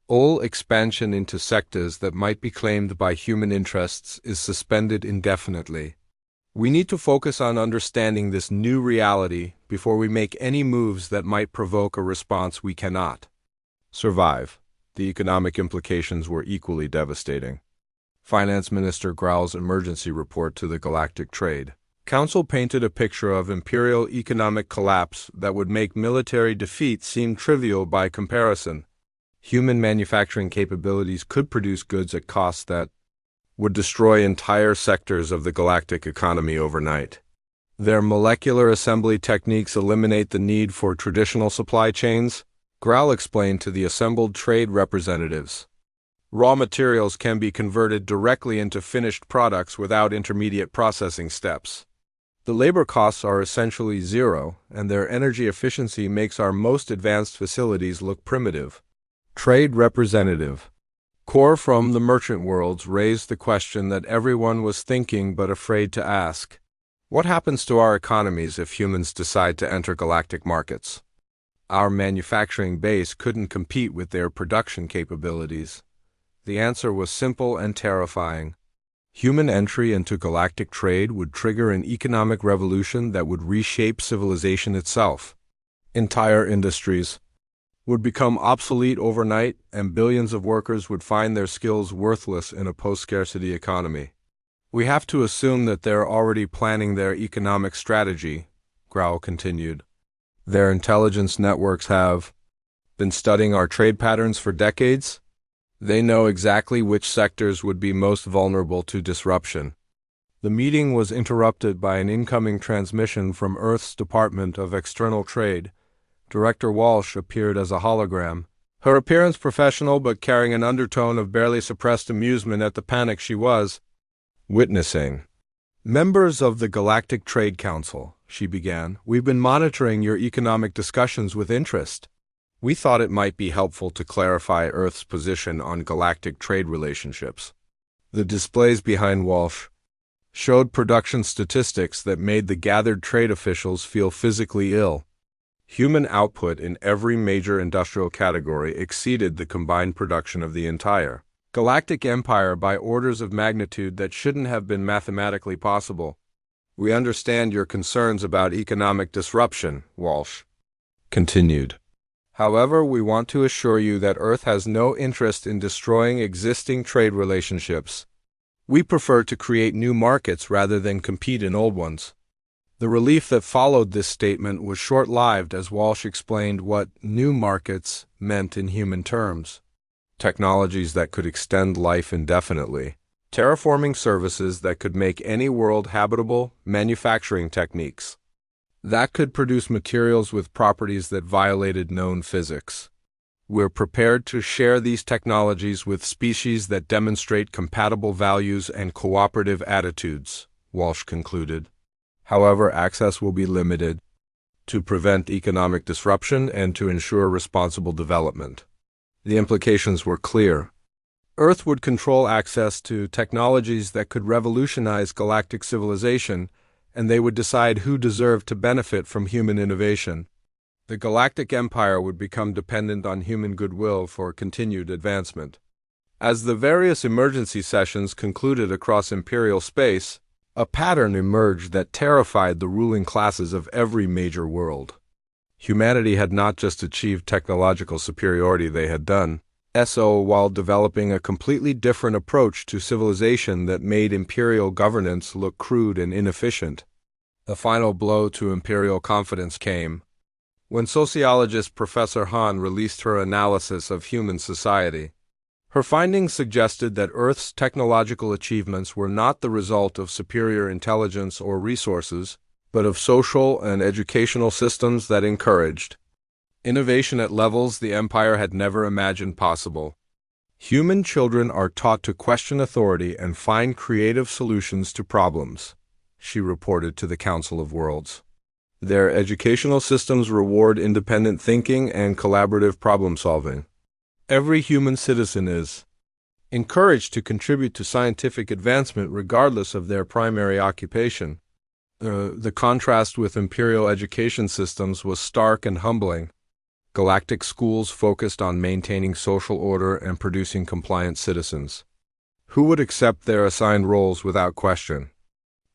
All expansion into sectors that might be claimed by human interests is suspended indefinitely. We need to focus on understanding this new reality before we make any moves that might provoke a response we cannot survive. The economic implications were equally devastating. Finance Minister Grau's emergency report to the Galactic Trade Council painted a picture of imperial economic collapse that would make military defeat seem trivial by comparison. Human manufacturing capabilities could produce goods at costs that would destroy entire sectors of the galactic economy overnight. Their molecular assembly techniques eliminate the need for traditional supply chains, Grau explained to the assembled trade representatives. Raw materials can be converted directly into finished products without intermediate processing steps. The labor costs are essentially zero, and their energy efficiency makes our most advanced facilities look primitive. Trade representative Core from the merchant worlds raised the question that everyone was thinking but afraid to ask. What happens to our economies if humans decide to enter galactic markets? Our manufacturing base couldn't compete with their production capabilities. The answer was simple and terrifying. Human entry into galactic trade would trigger an economic revolution that would reshape civilization itself. Entire industries would become obsolete overnight, and billions of workers would find their skills worthless in a post-scarcity economy. We have to assume that they're already planning their economic strategy, Grau continued. Their intelligence networks have been studying our trade patterns for decades. They know exactly which sectors would be most vulnerable to disruption. The meeting was interrupted by an incoming transmission from Earth's Department of External Trade. Director Walsh appeared as a hologram, her appearance professional but carrying an undertone of barely suppressed amusement at the panic she was witnessing. Members of the Galactic Trade Council, she began, we've been monitoring your economic discussions with interest. We thought it might be helpful to clarify Earth's position on galactic trade relationships. The displays behind Walsh showed production statistics that made the gathered trade officials feel physically ill. Human output in every major industrial category exceeded the combined production of the entire galactic empire by orders of magnitude that shouldn't have been mathematically possible. We understand your concerns about economic disruption, Walsh continued. However, we want to assure you that Earth has no interest in destroying existing trade relationships. We prefer to create new markets rather than compete in old ones. The relief that followed this statement was short-lived as Walsh explained what new markets meant in human terms. Technologies that could extend life indefinitely. Terraforming services that could make any world habitable, manufacturing techniques that could produce materials with properties that violated known physics. We're prepared to share these technologies with species that demonstrate compatible values and cooperative attitudes, Walsh concluded. However, access will be limited to prevent economic disruption and to ensure responsible development. The implications were clear. Earth would control access to technologies that could revolutionize galactic civilization, and they would decide who deserved to benefit from human innovation. The Galactic Empire would become dependent on human goodwill for continued advancement. As the various emergency sessions concluded across Imperial space, a pattern emerged that terrified the ruling classes of every major world. Humanity had not just achieved technological superiority, they had done so while developing a completely different approach to civilization that made imperial governance look crude and inefficient. The final blow to imperial confidence came when sociologist Professor Hahn released her analysis of human society. Her findings suggested that Earth's technological achievements were not the result of superior intelligence or resources, but of social and educational systems that encouraged innovation at levels the Empire had never imagined possible. Human children are taught to question authority and find creative solutions to problems, she reported to the Council of Worlds. Their educational systems reward independent thinking and collaborative problem-solving. Every human citizen is encouraged to contribute to scientific advancement regardless of their primary occupation. The contrast with imperial education systems was stark and humbling. Galactic schools focused on maintaining social order and producing compliant citizens who would accept their assigned roles without question.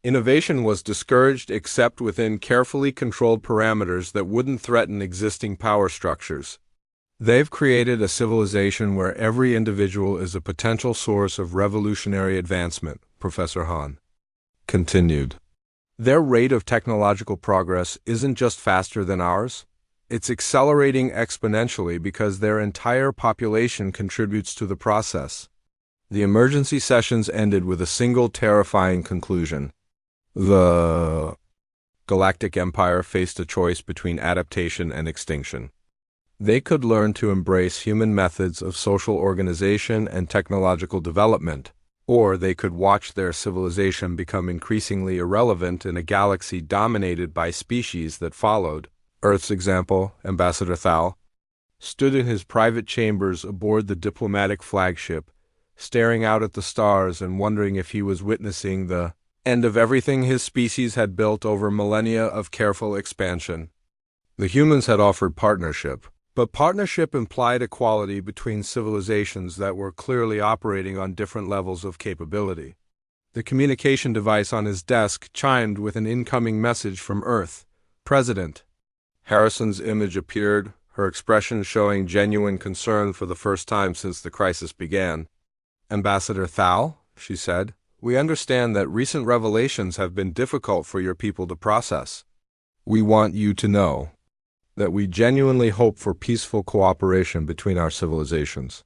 Innovation was discouraged except within carefully controlled parameters that wouldn't threaten existing power structures. They've created a civilization where every individual is a potential source of revolutionary advancement, Professor Hahn continued. Their rate of technological progress isn't just faster than ours. It's accelerating exponentially because their entire population contributes to the process. The emergency sessions ended with a single terrifying conclusion. The Galactic Empire faced a choice between adaptation and extinction. They could learn to embrace human methods of social organization and technological development, or they could watch their civilization become increasingly irrelevant in a galaxy dominated by species that followed. Earth's example, Ambassador Thal, stood in his private chambers aboard the diplomatic flagship, staring out at the stars and wondering if he was witnessing the end of everything his species had built over millennia of careful expansion. The humans had offered partnership, but partnership implied equality between civilizations that were clearly operating on different levels of capability. The communication device on his desk chimed with an incoming message from Earth. President. Harrison's image appeared, her expression showing genuine concern for the first time since the crisis began. Ambassador Thal, she said, we understand that recent revelations have been difficult for your people to process. We want you to know that we genuinely hope for peaceful cooperation between our civilizations.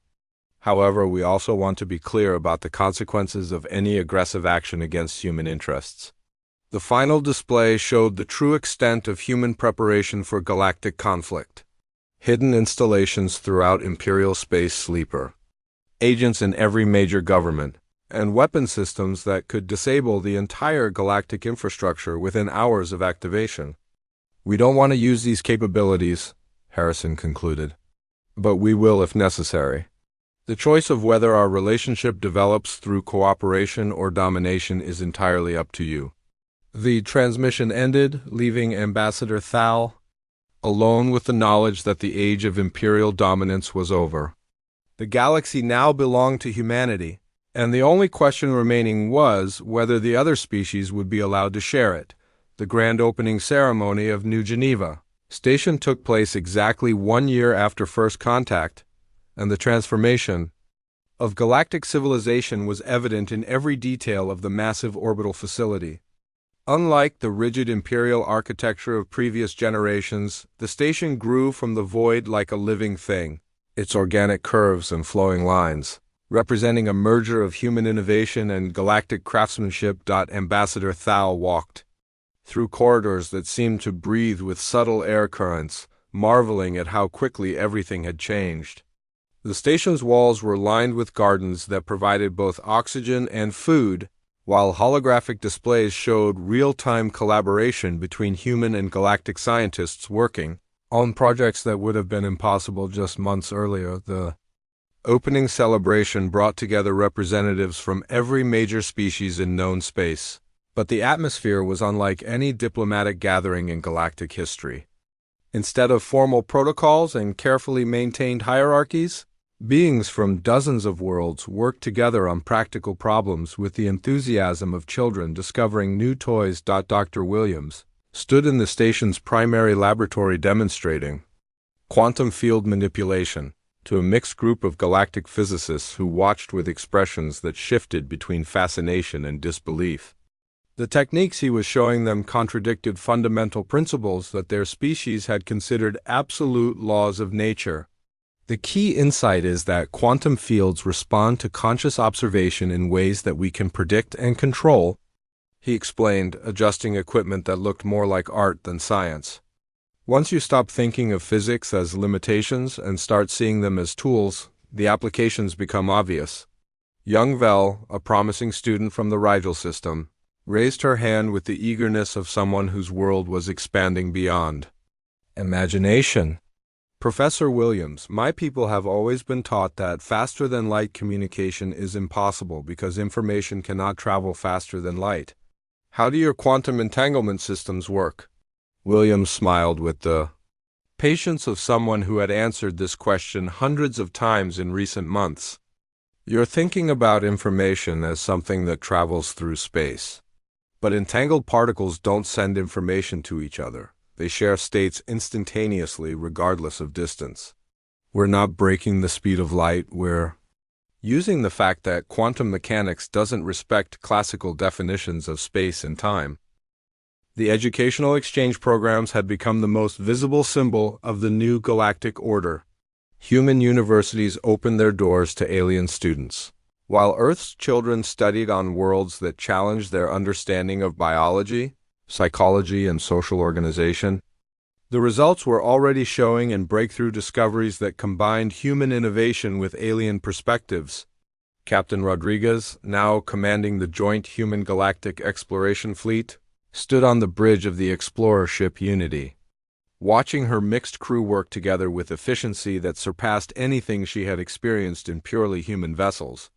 However, we also want to be clear about the consequences of any aggressive action against human interests. The final display showed the true extent of human preparation for galactic conflict. Hidden installations throughout Imperial Space Sleeper, agents in every major government, and weapon systems that could disable the entire galactic infrastructure within hours of activation. We don't want to use these capabilities, Harrison concluded, but we will if necessary. The choice of whether our relationship develops through cooperation or domination is entirely up to you. The transmission ended, leaving Ambassador Thal alone with the knowledge that the age of imperial dominance was over. The galaxy now belonged to humanity, and the only question remaining was whether the other species would be allowed to share it. The grand opening ceremony of New Geneva, Station took place exactly 1 year after first contact, and the transformation of galactic civilization was evident in every detail of the massive orbital facility. Unlike the rigid imperial architecture of previous generations, the station grew from the void like a living thing, its organic curves and flowing lines representing a merger of human innovation and galactic craftsmanship. Ambassador Thal walked through corridors that seemed to breathe with subtle air currents, marveling at how quickly everything had changed. The station's walls were lined with gardens that provided both oxygen and food, while holographic displays showed real-time collaboration between human and galactic scientists working on projects that would have been impossible just months earlier. The opening celebration brought together representatives from every major species in known space, but the atmosphere was unlike any diplomatic gathering in galactic history. Instead of formal protocols and carefully maintained hierarchies, beings from dozens of worlds worked together on practical problems with the enthusiasm of children discovering new toys. Dr. Williams stood in the station's primary laboratory demonstrating quantum field manipulation to a mixed group of galactic physicists who watched with expressions that shifted between fascination and disbelief. The techniques he was showing them contradicted fundamental principles that their species had considered absolute laws of nature. The key insight is that quantum fields respond to conscious observation in ways that we can predict and control, he explained, adjusting equipment that looked more like art than science. Once you stop thinking of physics as limitations and start seeing them as tools, the applications become obvious. Young Vel, a promising student from the Rigel system, raised her hand with the eagerness of someone whose world was expanding beyond imagination. Professor Williams, my people have always been taught that faster-than-light communication is impossible because information cannot travel faster than light. How do your quantum entanglement systems work? Williams smiled with the patience of someone who had answered this question hundreds of times in recent months. You're thinking about information as something that travels through space. But entangled particles don't send information to each other. They share states instantaneously regardless of distance. We're not breaking the speed of light, we're using the fact that quantum mechanics doesn't respect classical definitions of space and time. The educational exchange programs had become the most visible symbol of the new galactic order. Human universities opened their doors to alien students, while Earth's children studied on worlds that challenged their understanding of biology, psychology, and social organization. The results were already showing in breakthrough discoveries that combined human innovation with alien perspectives. Captain Rodriguez, now commanding the joint human galactic exploration fleet, stood on the bridge of the explorer ship Unity, watching her mixed crew work together with efficiency that surpassed anything she had experienced in purely human vessels.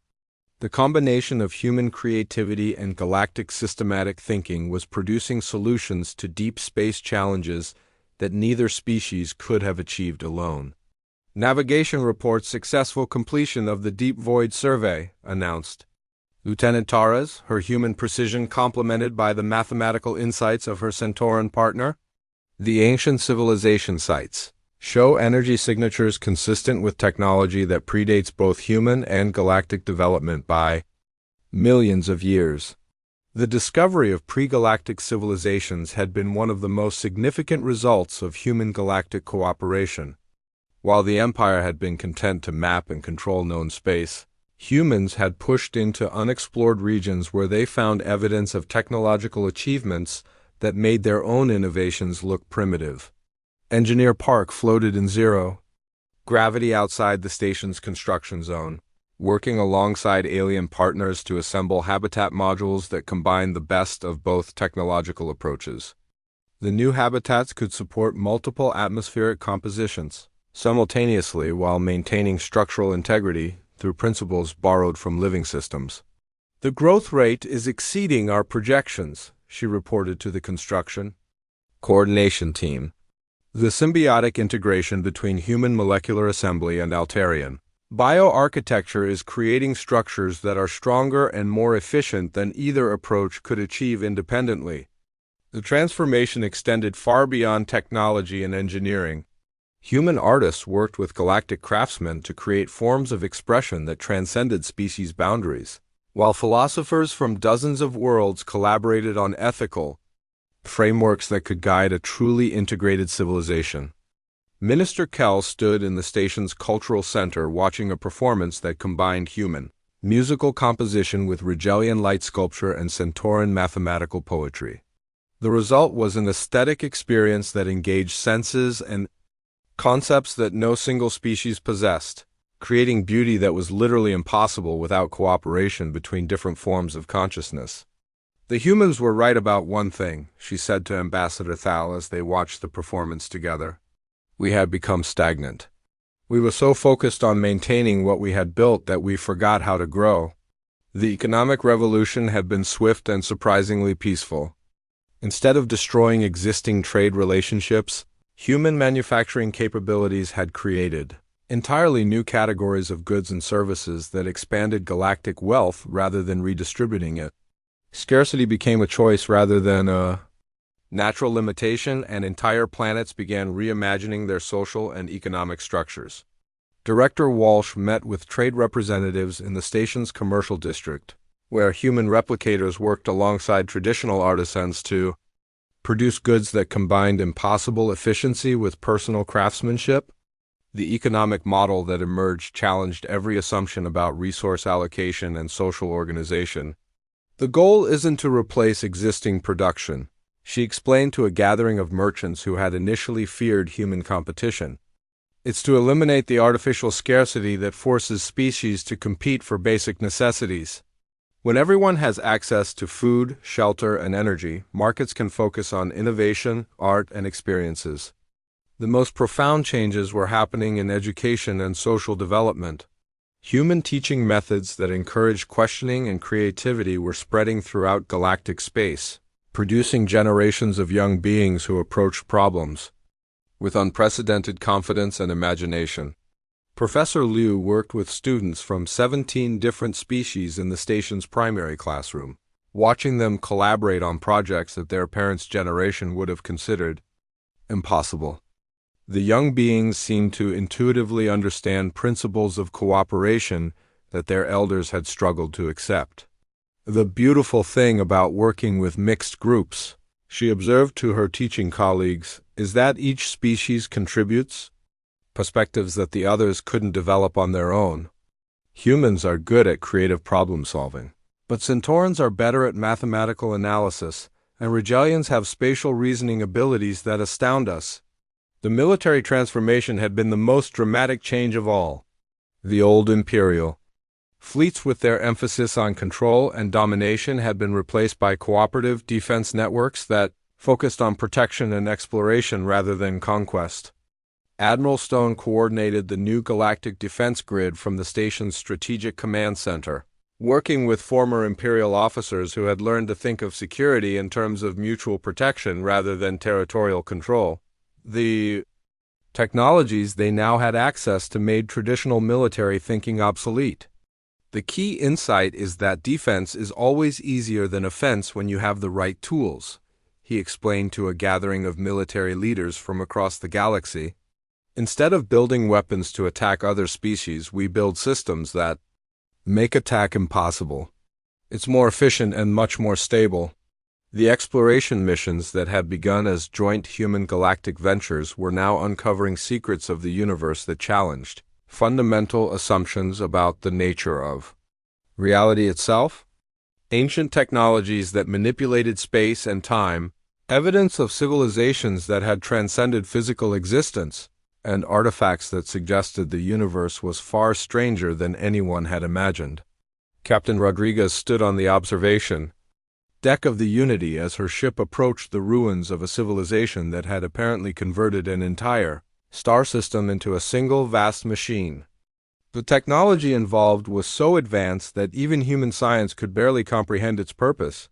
The combination of human creativity and galactic systematic thinking was producing solutions to deep space challenges that neither species could have achieved alone. Navigation reports successful completion of the Deep Void Survey, announced Lieutenant Torres, her human precision complemented by the mathematical insights of her Centauran partner. The ancient civilization sites show energy signatures consistent with technology that predates both human and galactic development by millions of years. The discovery of pre-galactic civilizations had been one of the most significant results of human galactic cooperation. While the Empire had been content to map and control known space, humans had pushed into unexplored regions where they found evidence of technological achievements that made their own innovations look primitive. Engineer Park floated in zero gravity outside the station's construction zone, working alongside alien partners to assemble habitat modules that combined the best of both technological approaches. The new habitats could support multiple atmospheric compositions simultaneously while maintaining structural integrity through principles borrowed from living systems. The growth rate is exceeding our projections, she reported to the construction coordination team. The symbiotic integration between human molecular assembly and Altarian bioarchitecture is creating structures that are stronger and more efficient than either approach could achieve independently. The transformation extended far beyond technology and engineering. Human artists worked with galactic craftsmen to create forms of expression that transcended species boundaries, while philosophers from dozens of worlds collaborated on ethical frameworks that could guide a truly integrated civilization. Minister Kell stood in the station's cultural center watching a performance that combined human musical composition with Rigelian light sculpture and Centauran mathematical poetry. The result was an aesthetic experience that engaged senses and concepts that no single species possessed, creating beauty that was literally impossible without cooperation between different forms of consciousness. "The humans were right about one thing," she said to Ambassador Thal as they watched the performance together. "We had become stagnant. We were so focused on maintaining what we had built that we forgot how to grow. The economic revolution had been swift and surprisingly peaceful. Instead of destroying existing trade relationships, human manufacturing capabilities had created entirely new categories of goods and services that expanded galactic wealth rather than redistributing it. Scarcity became a choice rather than a natural limitation, and entire planets began reimagining their social and economic structures." Director Walsh met with trade representatives in the station's commercial district, where human replicators worked alongside traditional artisans to produce goods that combined impossible efficiency with personal craftsmanship. The economic model that emerged challenged every assumption about resource allocation and social organization. "The goal isn't to replace existing production," she explained to a gathering of merchants who had initially feared human competition. "It's to eliminate the artificial scarcity that forces species to compete for basic necessities. When everyone has access to food, shelter, and energy, markets can focus on innovation, art, and experiences." The most profound changes were happening in education and social development. Human teaching methods that encouraged questioning and creativity were spreading throughout galactic space, producing generations of young beings who approached problems with unprecedented confidence and imagination. Professor Liu worked with students from 17 different species in the station's primary classroom, watching them collaborate on projects that their parents' generation would have considered impossible. The young beings seemed to intuitively understand principles of cooperation that their elders had struggled to accept. "The beautiful thing about working with mixed groups," she observed to her teaching colleagues, "is that each species contributes perspectives that the others couldn't develop on their own. Humans are good at creative problem solving, but Centaurans are better at mathematical analysis, and Rigelians have spatial reasoning abilities that astound us." The military transformation had been the most dramatic change of all. The old Imperial fleets, with their emphasis on control and domination, had been replaced by cooperative defense networks that focused on protection and exploration rather than conquest. Admiral Stone coordinated the new galactic defense grid from the station's strategic command center, working with former Imperial officers who had learned to think of security in terms of mutual protection rather than territorial control. The technologies they now had access to made traditional military thinking obsolete. "The key insight is that defense is always easier than offense when you have the right tools," he explained to a gathering of military leaders from across the galaxy. "Instead of building weapons to attack other species, we build systems that make attack impossible. It's more efficient and much more stable." The exploration missions that had begun as joint human-galactic ventures were now uncovering secrets of the universe that challenged fundamental assumptions about the nature of reality itself. Ancient technologies that manipulated space and time, evidence of civilizations that had transcended physical existence, and artifacts that suggested the universe was far stranger than anyone had imagined. Captain Rodriguez stood on the observation deck of the Unity as her ship approached the ruins of a civilization that had apparently converted an entire star system into a single vast machine. The technology involved was so advanced that even human science could barely comprehend its purpose.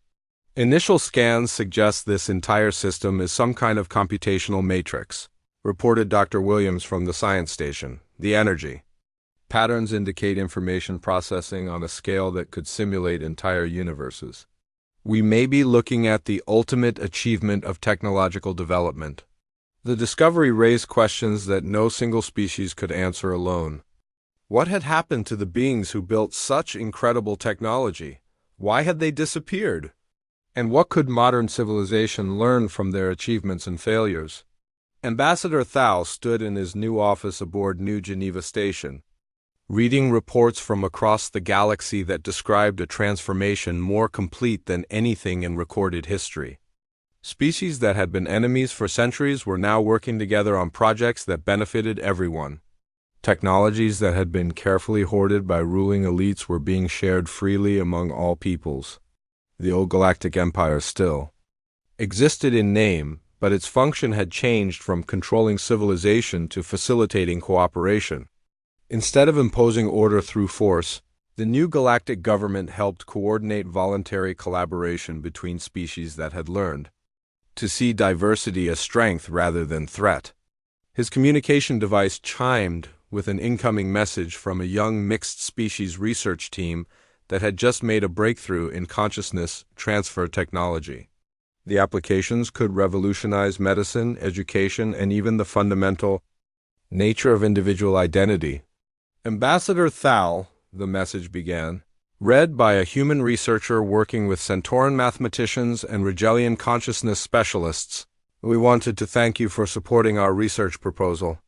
"Initial scans suggest this entire system is some kind of computational matrix," reported Dr. Williams from the science station. "The energy patterns indicate information processing on a scale that could simulate entire universes. we may be looking at the ultimate achievement of technological development. The discovery raised questions that no single species could answer alone. What had happened to the beings who built such incredible technology? Why had they disappeared? And what could modern civilization learn from their achievements and failures? Ambassador Thal stood in his new office aboard New Geneva Station, reading reports from across the galaxy that described a transformation more complete than anything in recorded history. Species that had been enemies for centuries were now working together on projects that benefited everyone. Technologies that had been carefully hoarded by ruling elites were being shared freely among all peoples. The old Galactic Empire still existed in name, but its function had changed from controlling civilization to facilitating cooperation. Instead of imposing order through force, the new galactic government helped coordinate voluntary collaboration between species that had learned to see diversity as strength rather than threat. His communication device chimed with an incoming message from a young mixed-species research team that had just made a breakthrough in consciousness transfer technology. The applications could revolutionize medicine, education, and even the fundamental nature of individual identity. Ambassador Thal, the message began, read by a human researcher working with Centauran mathematicians and Rigelian consciousness specialists, we wanted to thank you for supporting our research proposal.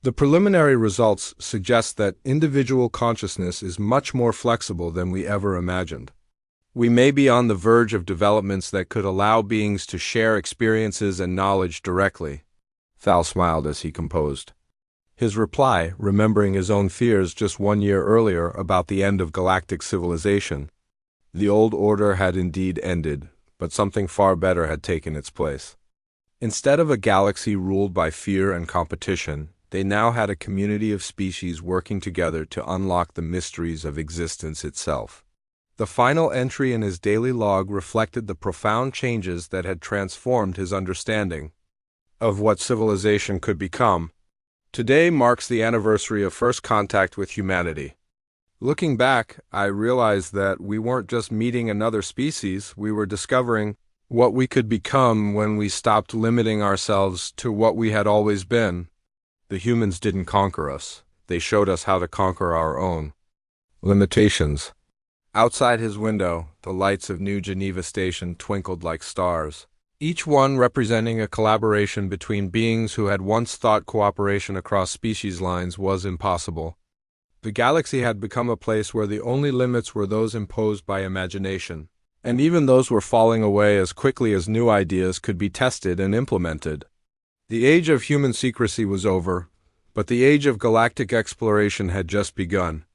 The preliminary results suggest that individual consciousness is much more flexible than we ever imagined. We may be on the verge of developments that could allow beings to share experiences and knowledge directly. Thal smiled as he composed his reply, remembering his own fears just 1 year earlier about the end of galactic civilization. The old order had indeed ended, but something far better had taken its place. Instead of a galaxy ruled by fear and competition, they now had a community of species working together to unlock the mysteries of existence itself. The final entry in his daily log reflected the profound changes that had transformed his understanding of what civilization could become. Today marks the anniversary of first contact with humanity. Looking back, I realized that we weren't just meeting another species, we were discovering what we could become when we stopped limiting ourselves to what we had always been. The humans didn't conquer us. They showed us how to conquer our own limitations. Outside his window, the lights of New Geneva Station twinkled like stars, each one representing a collaboration between beings who had once thought cooperation across species lines was impossible. The galaxy had become a place where the only limits were those imposed by imagination, and even those were falling away as quickly as new ideas could be tested and implemented. The age of human secrecy was over, but the age of galactic exploration had just begun.